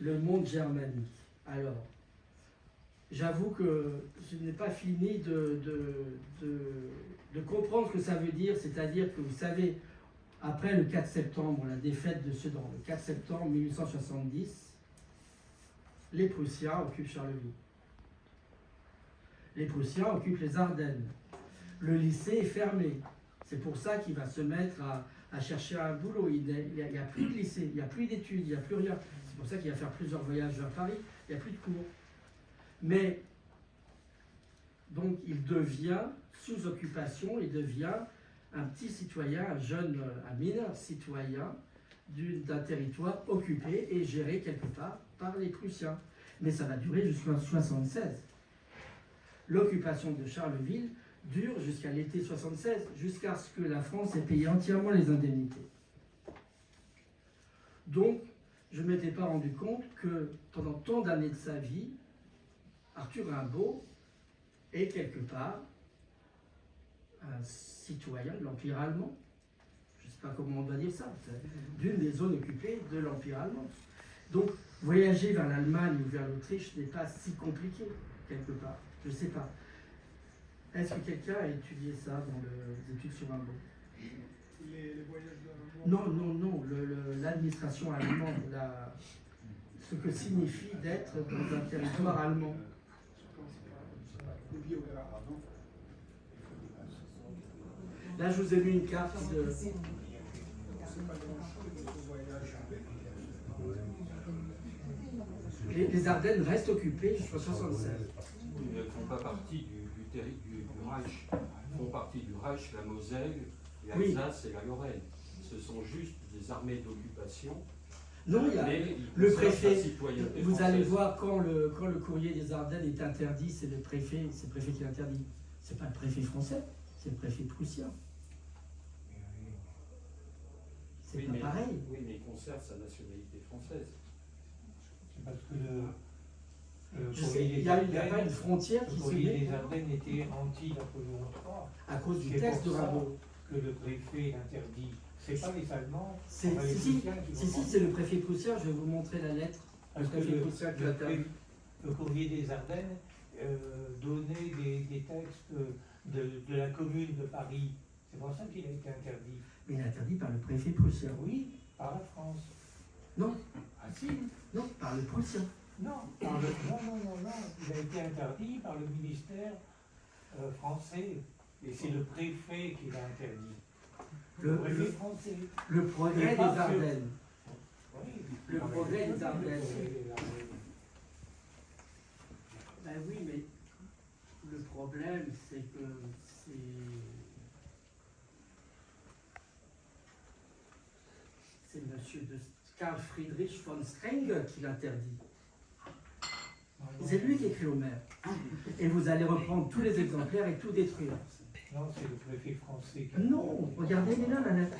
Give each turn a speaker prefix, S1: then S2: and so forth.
S1: le monde germanique. Alors, j'avoue que je n'ai pas fini de comprendre ce que ça veut dire, c'est-à-dire que vous savez, après le 4 septembre, la défaite de Sedan, le 4 septembre 1870, les Prussiens occupent Charleville. Les Prussiens occupent les Ardennes. Le lycée est fermé. C'est pour ça qu'il va se mettre à chercher un boulot. Il n'y a plus de lycée, il n'y a plus d'études, il n'y a plus rien. C'est pour ça qu'il va faire plusieurs voyages vers Paris. Il n'y a plus de cours. Mais, donc, il devient, sous occupation, il devient un petit citoyen, un mineur citoyen d'un territoire occupé et géré quelque part par les Prussiens. Mais ça va durer jusqu'en 1976. L'occupation de Charleville dure jusqu'à l'été 76, jusqu'à ce que la France ait payé entièrement les indemnités. Donc, je ne m'étais pas rendu compte que pendant tant d'années de sa vie, Arthur Rimbaud est quelque part un citoyen de l'Empire allemand. Je ne sais pas comment on doit dire ça, d'une des zones occupées de l'Empire allemand. Donc, voyager vers l'Allemagne ou vers l'Autriche n'est pas si compliqué, quelque part. Je ne sais pas. Est-ce que quelqu'un a étudié ça dans les études sur Rimbaud?
S2: Les voyages de Rimbaud?
S1: Non, l'administration allemande, ce que signifie d'être dans un territoire allemand. Là, je vous ai mis une carte de... Les Ardennes restent occupées jusqu'en 1976.
S3: Ils ne font pas partie du Reich. Ils font partie du Reich, la Moselle, l'Alsace et la Lorraine. Ce sont juste des armées d'occupation.
S1: Non, il y a le préfet. Vous allez voir quand le courrier des Ardennes est interdit, c'est le préfet qui l'interdit. C'est pas le préfet français, c'est le préfet prussien. C'est pas pareil.
S3: Oui, mais il conserve sa nationalité française.
S4: Parce que
S1: il n'y a pas une frontière qui se met.
S4: Les Ardennes étaient anti-Napoléon III.
S1: À cause du texte de Rimbaud.
S4: Que le préfet interdit. C'est pas les Allemands.
S1: Si, c'est le préfet prussien, je vais vous montrer la lettre.
S4: Parce que le courrier des Ardennes donnait des textes de la commune de Paris. C'est pour ça qu'il a été interdit.
S1: Mais il est interdit par le préfet prussien.
S4: Oui, par la France.
S1: Non.
S4: Ah si.
S1: Non, par le prussien.
S4: Non, il a été interdit par le ministère français. Et c'est le préfet qui l'a interdit. Le préfet français.
S1: Le progrès des Ardennes.
S4: Oui,
S1: le progrès des Ardennes. Ben oui, mais le problème, c'est que c'est monsieur de Karl Friedrich von Strenge qui l'interdit. C'est lui qui écrit au maire. Et vous allez reprendre tous les exemplaires et tout détruire.
S4: Non, c'est le préfet français.
S1: Non, regardez, il est là la lettre.